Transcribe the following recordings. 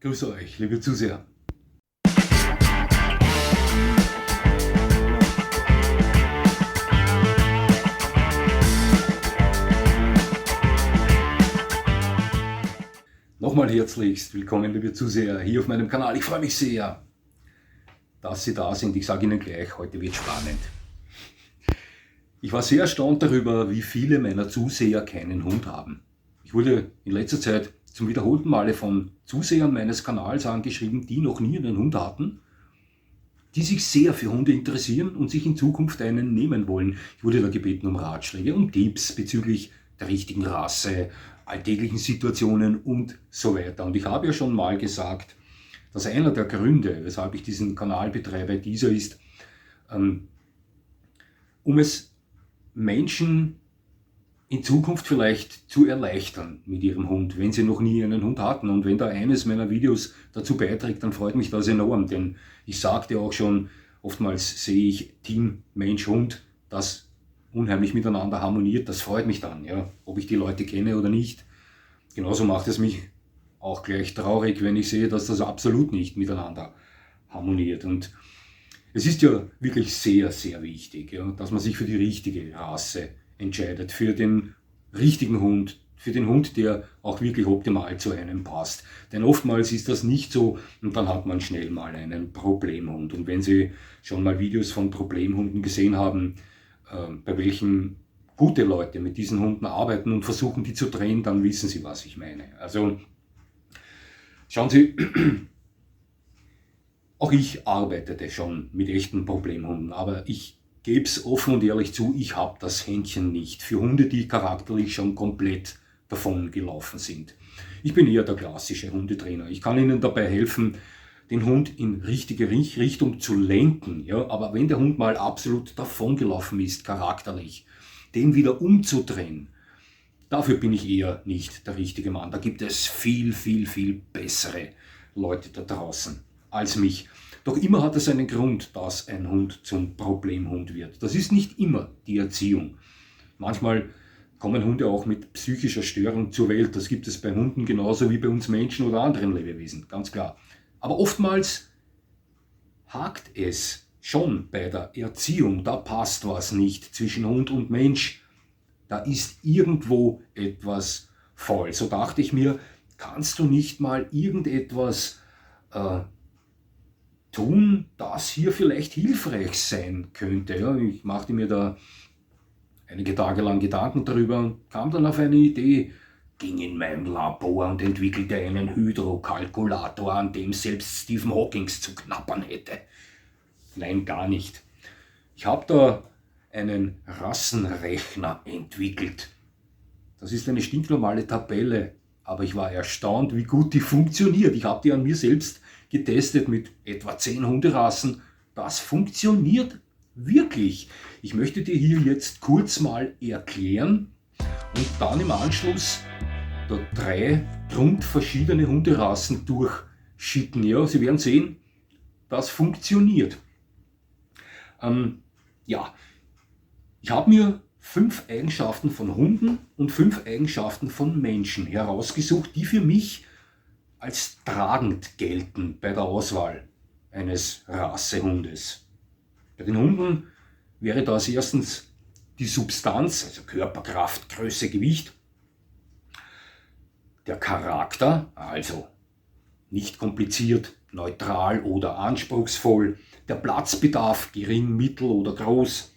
Grüße euch, liebe Zuseher. Nochmal herzlichst willkommen, liebe Zuseher, hier auf meinem Kanal. Ich freue mich sehr, dass Sie da sind. Ich sage Ihnen gleich, heute wird spannend. Ich war sehr erstaunt darüber, wie viele meiner Zuseher keinen Hund haben. Ich wurde in letzter Zeit zum wiederholten Male von Zusehern meines Kanals angeschrieben, die noch nie einen Hund hatten, die sich sehr für Hunde interessieren und sich in Zukunft einen nehmen wollen. Ich wurde da gebeten um Ratschläge, um Tipps bezüglich der richtigen Rasse, alltäglichen Situationen und so weiter. Und ich habe ja schon mal gesagt, dass einer der Gründe, weshalb ich diesen Kanal betreibe, dieser ist, um es Menschen in Zukunft vielleicht zu erleichtern mit ihrem Hund, wenn sie noch nie einen Hund hatten. Und wenn da eines meiner Videos dazu beiträgt, dann freut mich das enorm, denn ich sagte auch schon, oftmals sehe ich Team Mensch-Hund, das unheimlich miteinander harmoniert, das freut mich dann, ja, ob ich die Leute kenne oder nicht. Genauso macht es mich auch gleich traurig, wenn ich sehe, dass das absolut nicht miteinander harmoniert. Und es ist ja wirklich sehr, sehr wichtig, ja, dass man sich für die richtige Rasse entscheidet, für den richtigen Hund, für den Hund, der auch wirklich optimal zu einem passt. Denn oftmals ist das nicht so und dann hat man schnell mal einen Problemhund. Und wenn Sie schon mal Videos von Problemhunden gesehen haben, bei welchen gute Leute mit diesen Hunden arbeiten und versuchen, die zu drehen, dann wissen Sie, was ich meine. Also schauen Sie, auch ich arbeitete schon mit echten Problemhunden, aber ich gebe es offen und ehrlich zu, ich habe das Händchen nicht für Hunde, die charakterlich schon komplett davon gelaufen sind. Ich bin eher der klassische Hundetrainer. Ich kann Ihnen dabei helfen, den Hund in richtige Richtung zu lenken. Ja? Aber wenn der Hund mal absolut davon gelaufen ist, charakterlich, den wieder umzudrehen, dafür bin ich eher nicht der richtige Mann. Da gibt es viel, viel, viel bessere Leute da draußen als mich. Doch immer hat es einen Grund, dass ein Hund zum Problemhund wird. Das ist nicht immer die Erziehung. Manchmal kommen Hunde auch mit psychischer Störung zur Welt. Das gibt es bei Hunden genauso wie bei uns Menschen oder anderen Lebewesen, ganz klar. Aber oftmals hakt es schon bei der Erziehung. Da passt was nicht zwischen Hund und Mensch. Da ist irgendwo etwas faul. So dachte ich mir, kannst du nicht mal irgendetwas tun, das hier vielleicht hilfreich sein könnte. Ja, ich machte mir da einige Tage lang Gedanken darüber und kam dann auf eine Idee, ging in mein Labor und entwickelte einen Hydrokalkulator, an dem selbst Stephen Hawking zu knabbern hätte. Nein, gar nicht. Ich habe da einen Rassenrechner entwickelt. Das ist eine stinknormale Tabelle, aber ich war erstaunt, wie gut die funktioniert. Ich habe die an mir selbst getestet mit etwa 10 Hunderassen. Das funktioniert wirklich. Ich möchte dir hier jetzt kurz mal erklären und dann im Anschluss da 3 grundverschiedene Hunderassen durchschicken. Ja, Sie werden sehen, das funktioniert. Ja, ich habe mir 5 Eigenschaften von Hunden und 5 Eigenschaften von Menschen herausgesucht, die für mich als tragend gelten bei der Auswahl eines Rassehundes. Bei den Hunden wäre das erstens die Substanz, also Körperkraft, Größe, Gewicht, der Charakter, also nicht kompliziert, neutral oder anspruchsvoll, der Platzbedarf, gering, mittel oder groß,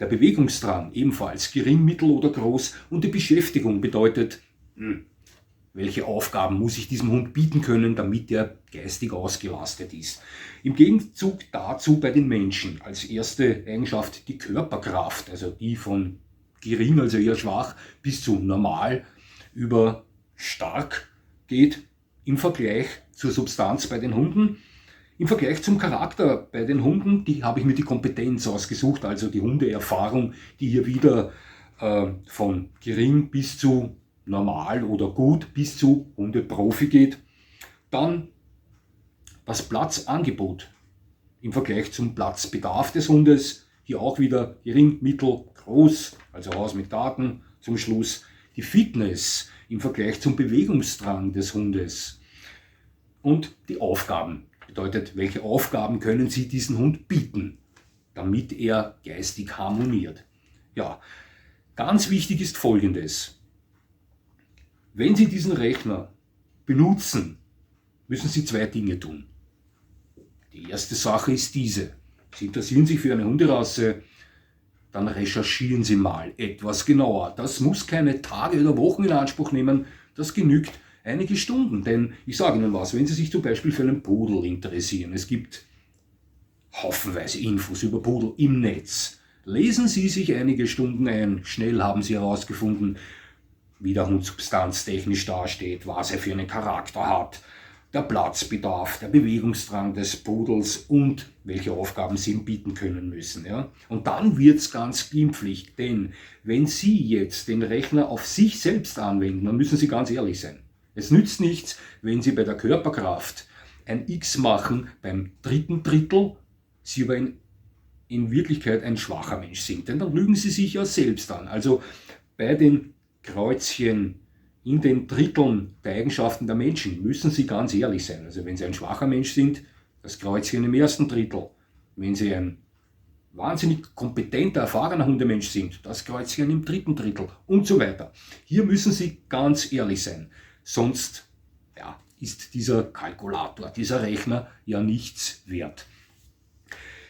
der Bewegungsdrang, ebenfalls gering, mittel oder groß, und die Beschäftigung bedeutet, welche Aufgaben muss ich diesem Hund bieten können, damit er geistig ausgelastet ist. Im Gegenzug dazu bei den Menschen als erste Eigenschaft die Körperkraft, also die von gering, also eher schwach, bis zu normal über stark geht im Vergleich zur Substanz bei den Hunden. Im Vergleich zum Charakter bei den Hunden, die habe ich mir die Kompetenz ausgesucht, also die Hundeerfahrung, die hier wieder von gering bis zu normal oder gut bis zu Hundeprofi geht. Dann das Platzangebot im Vergleich zum Platzbedarf des Hundes. Hier auch wieder gering, mittel, groß, also Haus mit Garten. Zum Schluss die Fitness im Vergleich zum Bewegungsdrang des Hundes. Und die Aufgaben. Bedeutet, welche Aufgaben können Sie diesem Hund bieten, damit er geistig harmoniert. Ja, ganz wichtig ist Folgendes. Wenn Sie diesen Rechner benutzen, müssen Sie 2 Dinge tun. Die erste Sache ist diese. Sie interessieren sich für eine Hunderasse, dann recherchieren Sie mal etwas genauer. Das muss keine Tage oder Wochen in Anspruch nehmen, das genügt einige Stunden. Denn ich sage Ihnen was, wenn Sie sich zum Beispiel für einen Pudel interessieren, es gibt haufenweise Infos über Pudel im Netz. Lesen Sie sich einige Stunden ein, schnell haben Sie herausgefunden, wie der Hund substanztechnisch dasteht, was er für einen Charakter hat, der Platzbedarf, der Bewegungsdrang des Pudels und welche Aufgaben sie ihm bieten können müssen. Ja? Und dann wird es ganz glimpflich, denn wenn Sie jetzt den Rechner auf sich selbst anwenden, dann müssen Sie ganz ehrlich sein. Es nützt nichts, wenn Sie bei der Körperkraft ein X machen beim 3. Drittel, Sie aber in Wirklichkeit ein schwacher Mensch sind. Denn dann lügen Sie sich ja selbst an. Also bei den Kreuzchen in den Dritteln der Eigenschaften der Menschen müssen Sie ganz ehrlich sein. Also wenn Sie ein schwacher Mensch sind, das Kreuzchen im 1. Drittel. Wenn Sie ein wahnsinnig kompetenter, erfahrener Hundemensch sind, das Kreuzchen im 3. Drittel und so weiter. Hier müssen Sie ganz ehrlich sein. Sonst ist dieser Kalkulator, dieser Rechner ja nichts wert.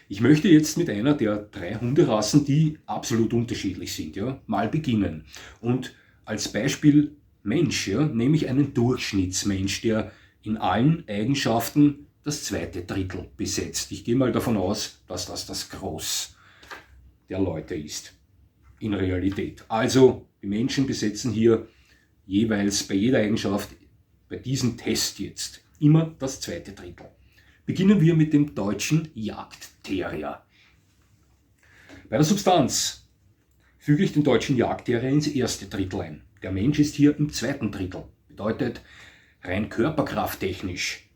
Ich möchte jetzt mit einer der 3 Hunderassen, die absolut unterschiedlich sind, mal beginnen. Und als Beispiel Mensch nehme ich einen Durchschnittsmensch, der in allen Eigenschaften das 2. Drittel besetzt. Ich gehe mal davon aus, dass das Groß der Leute ist in Realität. Also die Menschen besetzen hier jeweils bei jeder Eigenschaft, bei diesem Test jetzt, immer das 2. Drittel. Beginnen wir mit dem deutschen Jagdterrier. Bei der Substanz füge ich den deutschen Jagdterrier ins 1. Drittel ein. Der Mensch ist hier im 2. Drittel. Bedeutet, rein körperkrafttechnisch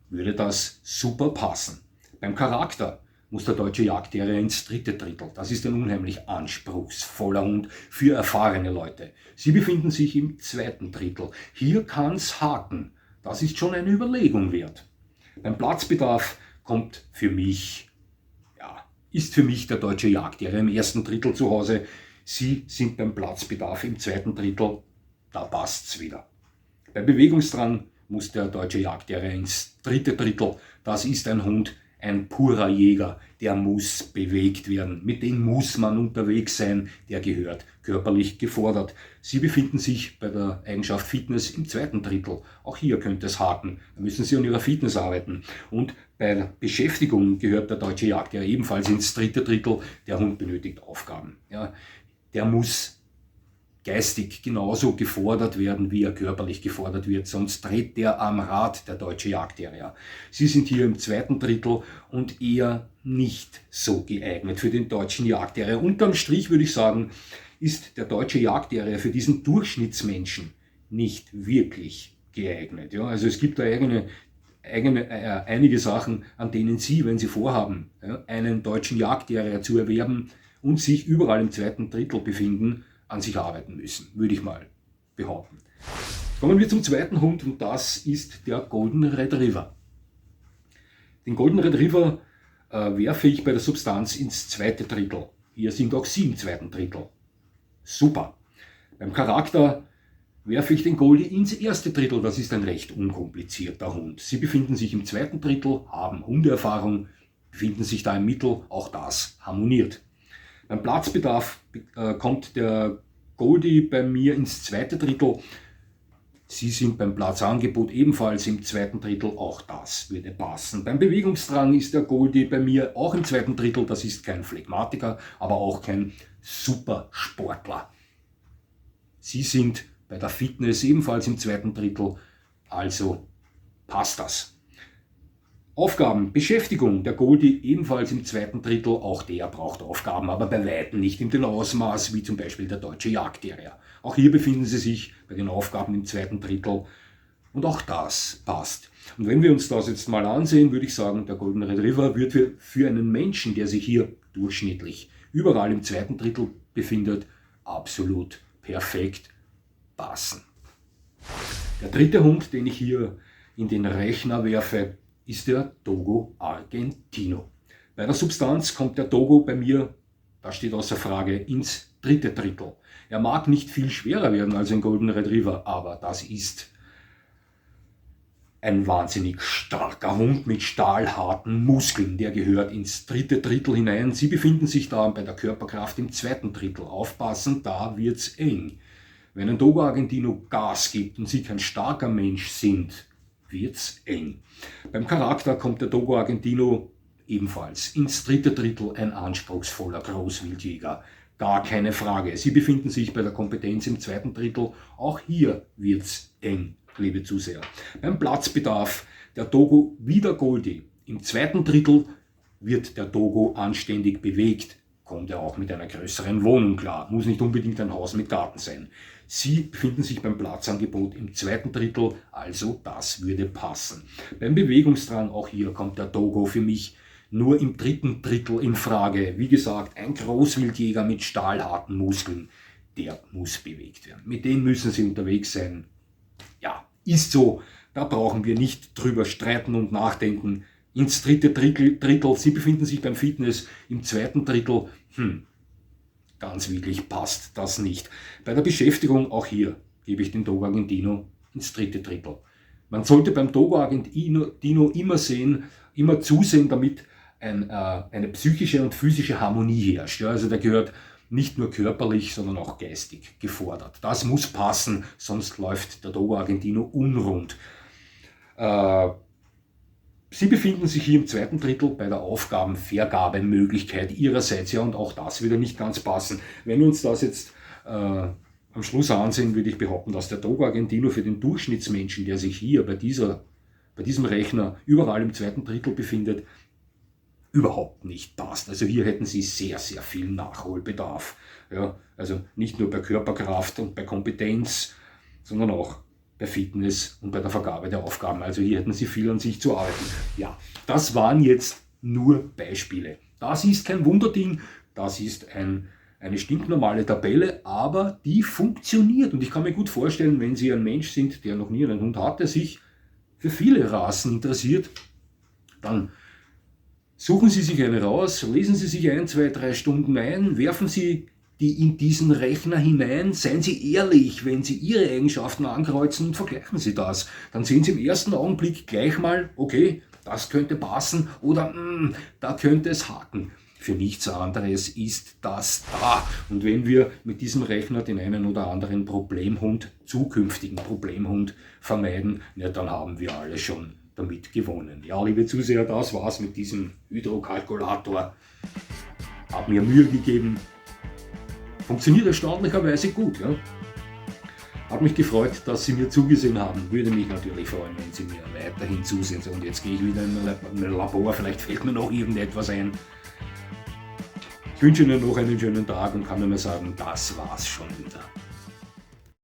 würde das super passen. Beim Charakter muss der deutsche Jagdterrier ins 3. Drittel. Das ist ein unheimlich anspruchsvoller Hund für erfahrene Leute. Sie befinden sich im 2. Drittel. Hier kann es haken. Das ist schon eine Überlegung wert. Beim Platzbedarf ist für mich der deutsche Jagdterrier im 1. Drittel zu Hause. Sie sind beim Platzbedarf im 2. Drittel, da passt's wieder. Beim Bewegungsdrang muss der deutsche Jagdterrier ins 3. Drittel. Das ist ein Hund, ein purer Jäger, der muss bewegt werden. Mit dem muss man unterwegs sein, der gehört körperlich gefordert. Sie befinden sich bei der Eigenschaft Fitness im 2. Drittel. Auch hier könnte es haken. Da müssen Sie an Ihrer Fitness arbeiten. Und bei der Beschäftigung gehört der deutsche Jagdterrier ebenfalls ins 3. Drittel. Der Hund benötigt Aufgaben. Der muss geistig genauso gefordert werden, wie er körperlich gefordert wird, sonst dreht der am Rad, der deutsche Jagdterrier. Sie sind hier im 2. Drittel und eher nicht so geeignet für den deutschen Jagdterrier. Unterm Strich würde ich sagen, ist der deutsche Jagdterrier für diesen Durchschnittsmenschen nicht wirklich geeignet. Also es gibt da einige Sachen, an denen Sie, wenn Sie vorhaben, einen deutschen Jagdterrier zu erwerben und sich überall im 2. Drittel befinden, an sich arbeiten müssen, würde ich mal behaupten. Kommen wir zum zweiten Hund und das ist der Golden Retriever. Den Golden Retriever werfe ich bei der Substanz ins 2. Drittel. Hier sind auch Sie im 2. Drittel. Super. Beim Charakter werfe ich den Goldie ins 1. Drittel. Das ist ein recht unkomplizierter Hund. Sie befinden sich im 2. Drittel, haben Hundeerfahrung, befinden sich da im Mittel. Auch das harmoniert. Beim Platzbedarf kommt der Goldie bei mir ins 2. Drittel. Sie sind beim Platzangebot ebenfalls im 2. Drittel, auch das würde passen. Beim Bewegungsdrang ist der Goldie bei mir auch im 2. Drittel. Das ist kein Phlegmatiker, aber auch kein Supersportler. Sie sind bei der Fitness ebenfalls im 2. Drittel, also passt das. Aufgaben, Beschäftigung, der Goldie ebenfalls im 2. Drittel, auch der braucht Aufgaben, aber bei weitem nicht in dem Ausmaß wie zum Beispiel der deutsche Jagdterrier. Auch hier befinden sie sich bei den Aufgaben im 2. Drittel und auch das passt. Und wenn wir uns das jetzt mal ansehen, würde ich sagen, der Golden Retriever wird für einen Menschen, der sich hier durchschnittlich überall im 2. Drittel befindet, absolut perfekt passen. Der dritte Hund, den ich hier in den Rechner werfe, ist der Dogo Argentino. Bei der Substanz kommt der Dogo bei mir, das steht außer Frage, ins dritte Drittel. Er mag nicht viel schwerer werden als ein Golden Retriever, aber das ist ein wahnsinnig starker Hund mit stahlharten Muskeln. Der gehört ins dritte Drittel hinein. Sie befinden sich da bei der Körperkraft im zweiten Drittel. Aufpassen, da wird's eng. Wenn ein Dogo Argentino Gas gibt und Sie kein starker Mensch sind, wird's eng. Beim Charakter kommt der Dogo Argentino ebenfalls ins dritte Drittel, ein anspruchsvoller Großwildjäger. Gar keine Frage. Sie befinden sich bei der Kompetenz im zweiten Drittel. Auch hier wird's eng, liebe Zuseher. Beim Platzbedarf der Dogo wieder Goldie. Im zweiten Drittel wird der Dogo anständig bewegt. Kommt er auch mit einer größeren Wohnung klar. Muss nicht unbedingt ein Haus mit Garten sein. Sie befinden sich beim Platzangebot im zweiten Drittel, also das würde passen. Beim Bewegungsdrang, auch hier kommt der Dogo für mich nur im dritten Drittel in Frage. Wie gesagt, ein Großwildjäger mit stahlharten Muskeln, der muss bewegt werden. Mit dem müssen Sie unterwegs sein. Ja, ist so. Da brauchen wir nicht drüber streiten und nachdenken. Ins dritte Drittel, Sie befinden sich beim Fitness im zweiten Drittel. Ganz wirklich passt das nicht. Bei der Beschäftigung, auch hier, gebe ich den Dogo Argentino ins dritte Drittel. Man sollte beim Dogo Argentino immer zusehen, damit eine psychische und physische Harmonie herrscht. Ja, also der gehört nicht nur körperlich, sondern auch geistig gefordert. Das muss passen, sonst läuft der Dogo Argentino unrund. Sie befinden sich hier im zweiten Drittel bei der Aufgabenvergabemöglichkeit Ihrerseits. Ja, und auch das würde nicht ganz passen. Wenn wir uns das jetzt am Schluss ansehen, würde ich behaupten, dass der Dogo Argentino für den Durchschnittsmenschen, der sich hier bei diesem Rechner überall im zweiten Drittel befindet, überhaupt nicht passt. Also hier hätten Sie sehr, sehr viel Nachholbedarf. Ja, also nicht nur bei Körperkraft und bei Kompetenz, sondern auch bei Fitness und bei der Vergabe der Aufgaben. Also hier hätten Sie viel an sich zu arbeiten. Ja, das waren jetzt nur Beispiele. Das ist kein Wunderding, das ist eine stinknormale Tabelle, aber die funktioniert. Und ich kann mir gut vorstellen, wenn Sie ein Mensch sind, der noch nie einen Hund hat, der sich für viele Rassen interessiert, dann suchen Sie sich eine raus, lesen Sie sich 1, 2, 3 Stunden ein, werfen Sie die in diesen Rechner hinein, seien Sie ehrlich, wenn Sie Ihre Eigenschaften ankreuzen und vergleichen Sie das. Dann sehen Sie im ersten Augenblick gleich mal, okay, das könnte passen oder da könnte es haken. Für nichts anderes ist das da. Und wenn wir mit diesem Rechner den einen oder anderen zukünftigen Problemhund vermeiden, ja, dann haben wir alle schon damit gewonnen. Ja, liebe Zuseher, das war's mit diesem Hydrokalkulator. Hab mir Mühe gegeben. Funktioniert erstaunlicherweise gut. Ja? Hat mich gefreut, dass Sie mir zugesehen haben. Würde mich natürlich freuen, wenn Sie mir weiterhin zusehen. Und jetzt gehe ich wieder in mein Labor. Vielleicht fällt mir noch irgendetwas ein. Ich wünsche Ihnen noch einen schönen Tag und kann nur sagen, das war's schon wieder.